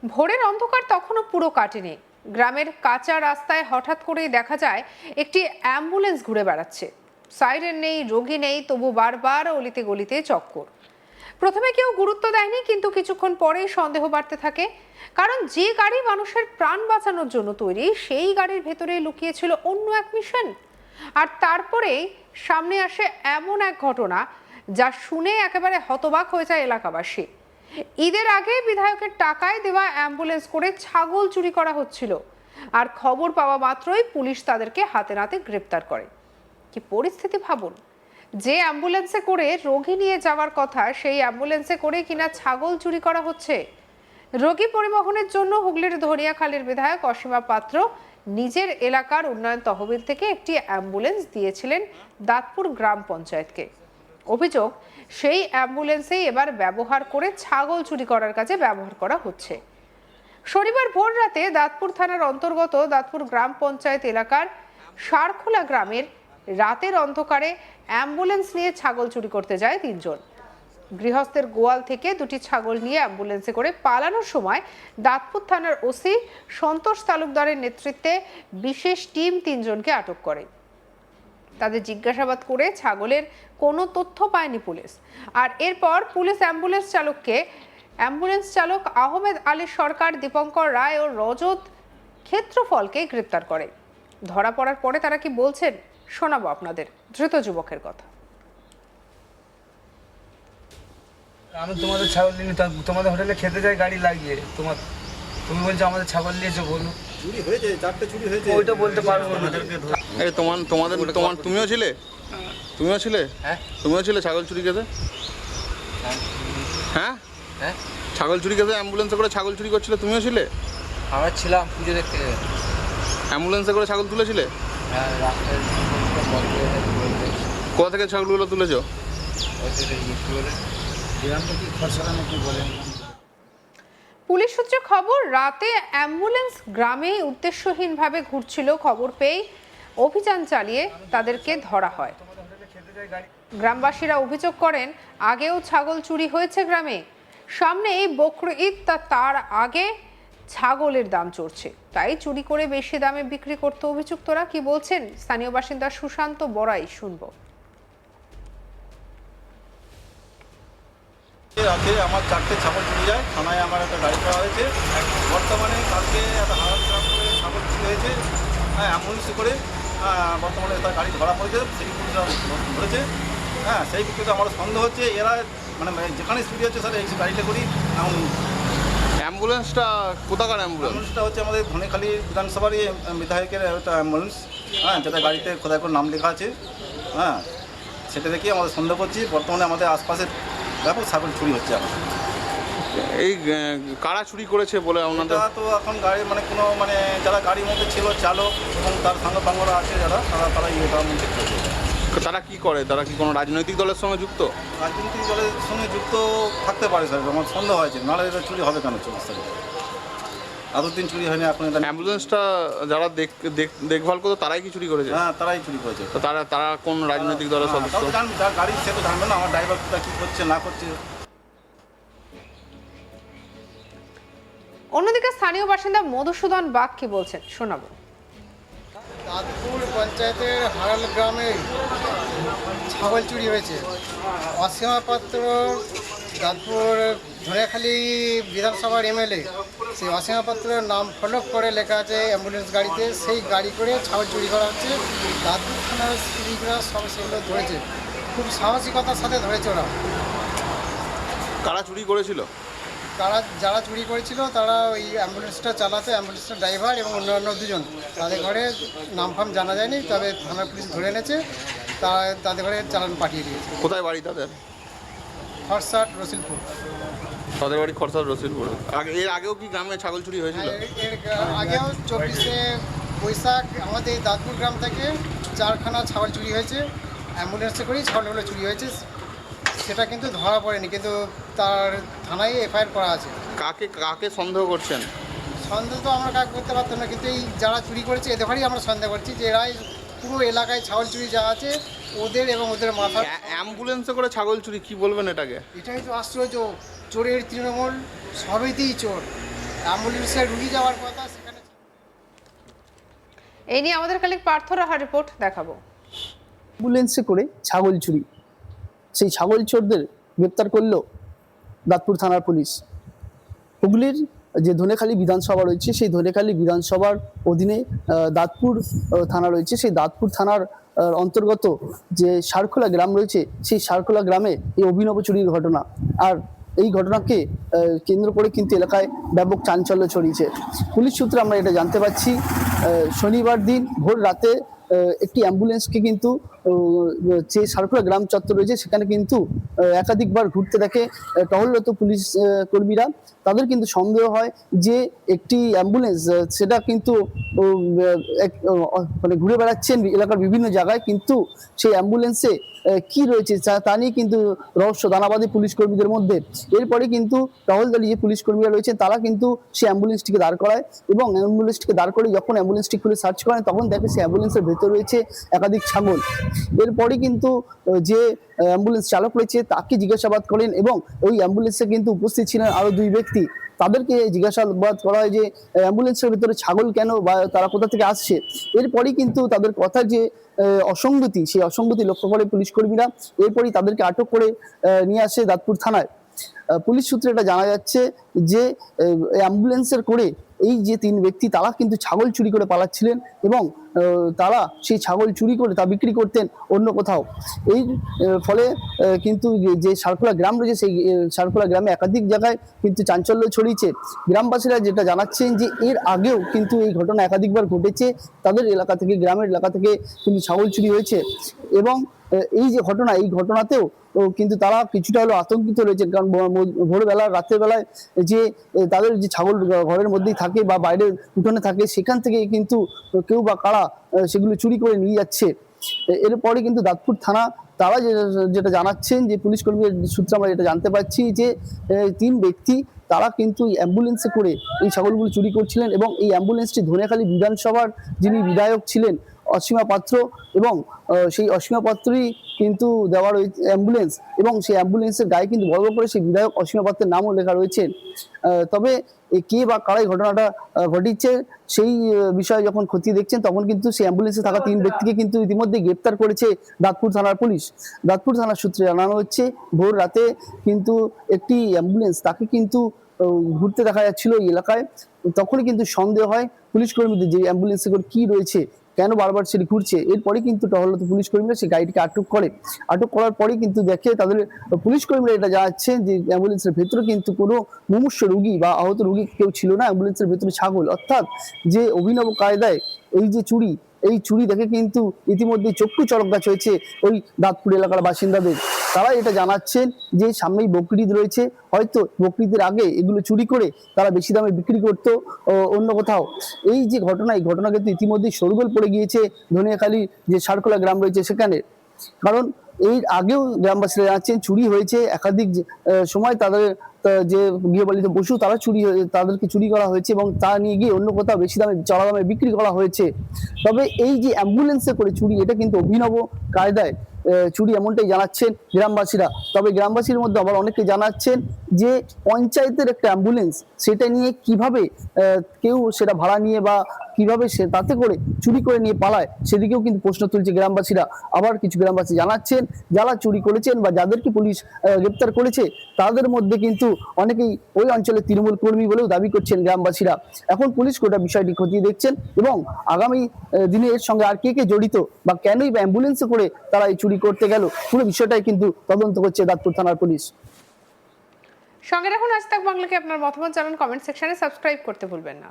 ভোরের অন্ধকার তখনও পুরো কাটেনি। গ্রামের কাঁচা রাস্তায় হঠাৎ করেই দেখা যায় একটি অ্যাম্বুলেন্স ঘুরে বেড়াচ্ছে। সাইরেন নেই, রোগী নেই, তবু বারবার অলিতে গলিতে চক্কর। প্রথমে কেউ গুরুত্ব দেয়নি, কিন্তু কিছুক্ষণ পরেই সন্দেহ বাড়তে থাকে। কারণ যে গাড়ি মানুষের প্রাণ বাঁচানোর জন্য তৈরি, সেই গাড়ির ভেতরে লুকিয়ে ছিল অন্য এক মিশন। আর তারপরেই সামনে আসে এমন এক ঘটনা যা শুনে একেবারে হতবাক হয়ে যায় এলাকাবাসী। ঈদের আগে বিধায়কের টাকায় দেওয়া অ্যাম্বুলেন্স করে ছাগল চুরি করা হচ্ছিল, আর খবর পাওয়া মাত্রই পুলিশ তাদেরকে হাতে নাতে গ্রেপ্তার করে। কি পরিস্থিতি ভাবুন! যে অ্যাম্বুলেন্সে করে রোগী নিয়ে যাওয়ার কথা, সেই অ্যাম্বুলেন্সে করে কিনা ছাগল চুরি করা হচ্ছে। রোগী পরিবহনের জন্য হুগলির ধনিয়াখালীর বিধায়ক অসীমা পাত্র নিজের এলাকার উন্নয়ন তহবিল থেকে একটি অ্যাম্বুলেন্স দিয়েছিলেন দাঁতপুর গ্রাম পঞ্চায়েতকে। অভিযোগ, সেই অ্যাম্বুলেন্সেই এবার ব্যবহার করে ছাগল চুরি করার কাজে ব্যবহার করা হচ্ছে। শনিবার ভোর রাতে দাঁতপুর থানার অন্তর্গত দাঁতপুর গ্রাম পঞ্চায়েত এলাকার সারখোলা গ্রামের রাতের অন্ধকারে অ্যাম্বুলেন্স নিয়ে ছাগল চুরি করতে যায় তিনজন। গৃহস্থের গোয়াল থেকে দুটি ছাগল নিয়ে অ্যাম্বুলেন্সে করে পালানোর সময় দাঁতপুর থানার ওসি সন্তোষ তালুকদারের নেতৃত্বে বিশেষ টিম তিনজনকে আটক করে। তাদের জিজ্ঞাসাবাদ করে ছাগলের কোনো তথ্য পায়নি পুলিশ। আর এরপর পুলিশ অ্যাম্বুলেন্স চালক আহমেদ আলী সরকার, দীপঙ্কর রায় ও রজত ক্ষেত্রফলকে গ্রেপ্তার করে। ধরা পড়ার পরে তারা কি বলছেন শোনাবো আপনাদের। ধৃত যুবকের কথা। আমি তোমাদের ছাগল নিয়ে তোমাদের হোটেলে খেতে যাই গাড়ি লাগিয়ে, তুমি বলছো আমাদের ছাগল নিয়েছো, বলো চুরি হয়েছে, চারটে চুরি হয়েছে। ওইটা বলতে পারবো না। এই তুমিও ছিলে? হ্যাঁ। তুমিও ছিলে ছাগল চুরি খেতে? হ্যাঁ, হ্যাঁ, ছাগল চুরি খেতে অ্যাম্বুলেন্সে করে ছাগল চুরি করছিলে, তুমিও ছিলে? আমরা ছিলাম পুজো দেখতে। অ্যাম্বুলেন্সে করে ছাগল তুলেছিলে? হ্যাঁ, রাস্তায় কোথা থেকে ছাগলগুলো তুলেছো? পুলিশ সূত্রে খবর, রাতে অ্যাম্বুলেন্স গ্রামে উদ্দেশ্যহীনভাবে ঘুরছিল। খবর পেয়ে অভিযান চালিয়ে তাদেরকে ধরা হয়। গ্রামবাসীরা অভিযোগ করেন, আগেও ছাগল চুরি হয়েছে গ্রামে। সামনে বকরি ঈদ, তার আগে ছাগলের দাম চড়ছে, তাই চুরি করে বেশি দামে বিক্রি করতে অভিযুক্তরা। কি বলছেন স্থানীয় বাসিন্দা সুশান্ত বড়াই, শুনবো। রাতে আমার চারটে ছাগল চুরি যায়, থানায় আমার একটা গাড়ি করা হয়েছে। বর্তমানে কালকে একটা হারাত খারাপ করে ছাগল চুরি হয়েছে, হ্যাঁ, অ্যাম্বুলেন্সে করে। বর্তমানে তার গাড়ি ধরা পড়েছে, সেই পুলিশরা ধরেছে। হ্যাঁ, সেই ক্ষেত্রে আমার সন্দেহ হচ্ছে এরা মানে যেখানে চুরি হচ্ছে স্যার এই গাড়িটা করি। এমন অ্যাম্বুলেন্সটা কোথাকার অ্যাম্বুলেন্সটা হচ্ছে আমাদের ধনেখালী বিধানসভারই বিধায়কের একটা অ্যাম্বুলেন্স, হ্যাঁ, যেটা গাড়িতে খোদাই করে নাম লেখা আছে। হ্যাঁ, সেটা দেখেই আমাদের সন্দেহ করছি। বর্তমানে আমাদের আশপাশে ব্যাপক ছাগল চুরি হচ্ছে। এই কারা চুরি করেছে বলে আপনাদের? তো এখন গাড়ি মানে কোনো মানে যারা গাড়ির মধ্যে ছিল চালক এবং তার সঙ্গে পাঙ্গরা আছে যারা, তারা এটার মধ্যে করেছে। তারা কি করে? তারা কি কোনো রাজনৈতিক দলের সঙ্গে যুক্ত? রাজনৈতিক দলের সঙ্গে যুক্ত থাকতে পারে স্যার, আমার সন্দেহ হয়েছে। নাহলে এটা চুরি হবে কেন 24 তারিখে? এতদিন চুরি হয়নি এখন। অ্যাম্বুলেন্সটা যারা দেখভাল করতো তারাই কি চুরি করেছে? হ্যাঁ, তারাই চুরি করেছে। তো তারা কোন রাজনৈতিক দলের সদস্য? যার গাড়ি সে তো জানবে না আমার ড্রাইভারটা কী করছে না করছে। অন্যদিকে স্থানীয় বাসিন্দা মধুসূদন বাগ কি বলছেন শোনাবো। দাঁতপুর পঞ্চায়েতের হারাল গ্রামে ছাগল চুরি হয়েছে। অসীমা পাত্র দাঁতপুর ধনিয়াখালী বিধানসভার এমএলএ, সেই অসীমা পাত্রের নাম ফলক করে লেখা আছে অ্যাম্বুলেন্স গাড়িতে। সেই গাড়ি করে ছাগল চুরি করা হচ্ছে। দাঁতপুর থানার স্ত্রীরা সব সেগুলো ধরেছে, খুব সাহসিকতার সাথে ধরেছে ওরা। কারা চুরি করেছিল? যারা চুরি করেছিল তারা ওই অ্যাম্বুলেন্সটা চালাতে, অ্যাম্বুলেন্সের ড্রাইভার এবং অন্যান্য দুজন। তাদের ঘরে নাম ফাম জানা যায়নি, তবে থানার পুলিশ ধরে এনেছে। তাদের ঘরে চালান পাঠিয়ে দিয়েছে। কোথায় বাড়ি তাদের? খরসাট, রসিলপুর। তাদের বাড়ি খরসাট, রসিলপুর। এর আগেও কি গ্রামে ছাগল চুরি হয়েছিল? এর আগেও 24শে বৈশাখ আমাদের এই দাঁতপুর গ্রাম থেকে 4খানা ছাগল চুরি হয়েছে। অ্যাম্বুলেন্সে করেই ছাগলগুলো চুরি হয়েছে। সেটা কিন্তু ধরা পড়েনি, কিন্তু তার থানায় এফআইআর করা আছে। কাকে সন্দেহ করছেন? সন্দেহ তো আমরা কাকে করতে পারতাম না, কিন্তু এই যারা চুরি করেছে এদের ঘরেই আমরা সন্দেহ করছি যে এরাই পুরো এলাকায় ছাগল চুরি যা আছে ওদের এবং ওদের মাথা। অ্যাম্বুলেন্সে করে ছাগল চুরি, কি বলবেন এটাকে? এটাই তো আশ্চর্য। চোরের তৃণমূল, সবেতেই চোর। অ্যাম্বুলেন্সে রুগী যাওয়ার কথা, সেখানে এই নিয়ে আমাদের কালিক পার্থ রাহার রিপোর্ট দেখাবো। অ্যাম্বুলেন্সে করে ছাগল চুরি, সেই ছাগল চোরদের গ্রেপ্তার করল দাঁতপুর থানার পুলিশ। হুগলির যে ধনেখালি বিধানসভা রয়েছে, সেই ধনেখালি বিধানসভার অধীনে দাঁতপুর থানা রয়েছে। সেই দাঁতপুর থানার অন্তর্গত যে সারখোলা গ্রাম রয়েছে, সেই সারখোলা গ্রামে এই অভিনব চুরির ঘটনা। আর এই ঘটনাকে কেন্দ্র করে কিন্তু এলাকায় ব্যাপক চাঞ্চল্য ছড়িয়েছে। পুলিশ সূত্রে আমরা এটা জানতে পারছি, শনিবার দিন ভোর রাতে একটি অ্যাম্বুলেন্সকে কিন্তু যে সারখোলা গ্রাম চত্বর রয়েছে সেখানে কিন্তু একাধিকবার ঘুরতে দেখে টহলরত পুলিশ কর্মীরা। তাদের কিন্তু সন্দেহ হয় যে একটি অ্যাম্বুলেন্স সেটা কিন্তু মানে ঘুরে বেড়াচ্ছেন এলাকার বিভিন্ন জায়গায়, কিন্তু সেই অ্যাম্বুলেন্সে কি রয়েছে তা নিয়ে কিন্তু রহস্য দানাবাদী পুলিশ কর্মীদের মধ্যে। এরপরে কিন্তু টহলদারি যে পুলিশ কর্মীরা রয়েছেন তারা কিন্তু সেই অ্যাম্বুলেন্সটিকে দাঁড় করায়, এবং অ্যাম্বুলেন্সটিকে দাঁড় করে যখন অ্যাম্বুলেন্সটি খুলে সার্চ করেন তখন দেখে সেই অ্যাম্বুলেন্সের ভেতর রয়েছে একাধিক ছাগল। এরপরে কিন্তু যে অ্যাম্বুলেন্স চালক রয়েছে তাকে জিজ্ঞাসাবাদ করেন, এবং ওই অ্যাম্বুলেন্সে কিন্তু উপস্থিত ছিলেন আরো 2 ব্যক্তি। তাদেরকে জিজ্ঞাসাবাদ করা হয় যে অ্যাম্বুলেন্সের ভিতরে ছাগল কেন বা তারা কোথা থেকে আসছে। এরপরই কিন্তু তাদের কথার যে অসঙ্গতি, সেই অসঙ্গতি লক্ষ্য করে পুলিশ কর্মীরা। এরপরই তাদেরকে আটক করে নিয়ে আসে দাঁতপুর থানায়। পুলিশ সূত্রে এটা জানা যাচ্ছে যে অ্যাম্বুলেন্সের করে এই যে 3 ব্যক্তি তারা কিন্তু ছাগল চুরি করে পালাচ্ছিলেন, এবং তারা সেই ছাগল চুরি করে তা বিক্রি করতেন অন্য কোথাও। এই ফলে কিন্তু যে সারখোলা গ্রাম রয়েছে সেই সারখোলা গ্রামে একাধিক জায়গায় কিন্তু চাঞ্চল্য ছড়িয়েছে। গ্রামবাসীরা যেটা জানাচ্ছেন যে এর আগেও কিন্তু এই ঘটনা একাধিকবার ঘটেছে, তাদের এলাকা থেকে, গ্রামের এলাকা থেকে কিন্তু ছাগল চুরি হয়েছে। এবং এই যে ঘটনা, এই ঘটনাতেও কিন্তু তারা কিছুটা হলো আতঙ্কিত রয়েছে, কারণ ভোরবেলা রাতের বেলায় যে তাদের যে ছাগল ঘরের মধ্যেই থাকে বা বাইরের উঠোনে থাকে, সেখান থেকে কিন্তু কেউ বা কারা সেগুলো চুরি করে নিয়ে যাচ্ছে। এরপরে কিন্তু দাঁতপুর থানা তারা যেটা জানাচ্ছেন যে পুলিশ কর্মীর সূত্রে আমরা এটা জানতে পারছি যে 3 ব্যক্তি তারা কিন্তু অ্যাম্বুলেন্সে করে এই ছাগলগুলো চুরি করছিলেন, এবং এই অ্যাম্বুলেন্সটি ধনেখালি বিধানসভার যিনি বিধায়ক ছিলেন অসীমা পাত্র, এবং সেই অসীমা পাত্রই কিন্তু দেওয়া রয়েছে অ্যাম্বুলেন্স, এবং সেই অ্যাম্বুলেন্সের গায়ে কিন্তু বড় করে সেই বিধায়ক অসীমা পাত্রের নামও লেখা রয়েছে। তবে কে বা কারাই ঘটনাটা ঘটিয়েছে সেই বিষয়ে যখন খতিয়ে দেখছেন তখন কিন্তু সেই অ্যাম্বুলেন্সে থাকা 3 ব্যক্তিকে কিন্তু ইতিমধ্যে গ্রেপ্তার করেছে দাঁতপুর থানার পুলিশ। দাঁতপুর থানার সূত্রে জানানো হচ্ছে ভোর রাতে কিন্তু একটি অ্যাম্বুলেন্স তাকে কিন্তু ঘুরতে দেখা যাচ্ছিল এই এলাকায়। তখনই কিন্তু সন্দেহ হয় পুলিশ কর্মীদের যে অ্যাম্বুলেন্সে করে কি রয়েছে, কেন বারবার সেটি ঘুরছে। এরপরে কিন্তু টহলরত পুলিশ কর্মীরা সেই গাড়িটিকে আটক করে। আটক করার পরেই কিন্তু দেখে তাদের পুলিশ কর্মীরা এটা জানাচ্ছেন যে অ্যাম্বুলেন্সের ভেতরে কিন্তু কোনো মুমূর্ষু রোগী বা আহত রোগী কেউ ছিল না, অ্যাম্বুলেন্সের ভেতরে ছাগল। অর্থাৎ যে অভিনব কায়দায় এই যে চুরি, এই চুরি দেখে কিন্তু ইতিমধ্যে চক্ষু চড়ক গাছ হয়েছে ওই দাঁতপুর এলাকার বাসিন্দাদের। তারা এটা জানাচ্ছেন যে সামনেই বকরিদ রয়েছে, হয়তো বকরিদের আগে এগুলো চুরি করে তারা বেশি দামে বিক্রি করতো অন্য কোথাও। এই যে ঘটনা, এই ঘটনা কিন্তু ইতিমধ্যেই শোরগোল পড়ে গিয়েছে ধনিয়াখালী যে সারখোলা গ্রাম রয়েছে সেখানে। কারণ এর আগেও গ্রামবাসীরা জানাচ্ছেন চুরি হয়েছে একাধিক সময়, তাদের যে গৃহপালিত পশু তারা তাদেরকে চুরি করা হয়েছে, এবং তা নিয়ে গিয়ে অন্য কোথাও বেশি দামে চড়া দামে বিক্রি করা হয়েছে। তবে এই যে অ্যাম্বুলেন্সে করে চুরি, এটা কিন্তু অভিনব কায়দায় চুরি, এমনটাই জানাচ্ছেন গ্রামবাসীরা। তবে গ্রামবাসীর মধ্যে আবার অনেকে জানাচ্ছেন যে পঞ্চায়েতের একটা অ্যাম্বুলেন্স, সেটা নিয়ে কিভাবে কেউ সেটা ভাড়া নিয়ে বা কিভাবে সে তাতে করে চুরি করে নিয়ে পালায়, সেদিকেও কিন্তু প্রশ্ন তুলছে গ্রামবাসীরা। আবার কিছু গ্রামবাসী জানাচ্ছেন যারা চুরি করেছেন বা যাদেরকে পুলিশ গ্রেপ্তার করেছে তাদের মধ্যে কিন্তু অনেকেই ওই অঞ্চলের তৃণমূল কর্মী বলেও দাবি করছেন গ্রামবাসীরা। এখন পুলিশ গোটা বিষয়টি খতিয়ে দেখছেন, এবং আগামী দিনে এর সঙ্গে আর কে কে জড়িত বা কেনই বা অ্যাম্বুলেন্সে করে তারা এই চুরি করতে গেল, পুরো বিষয়টাই কিন্তু তদন্ত করছে দাঁতপুর থানার পুলিশ। সঙ্গে রাখুন আজ তাক বাংলাকে, আপনার মতামত জানান কমেন্ট সেকশনে, সাবস্ক্রাইব করতে ভুলবেন না।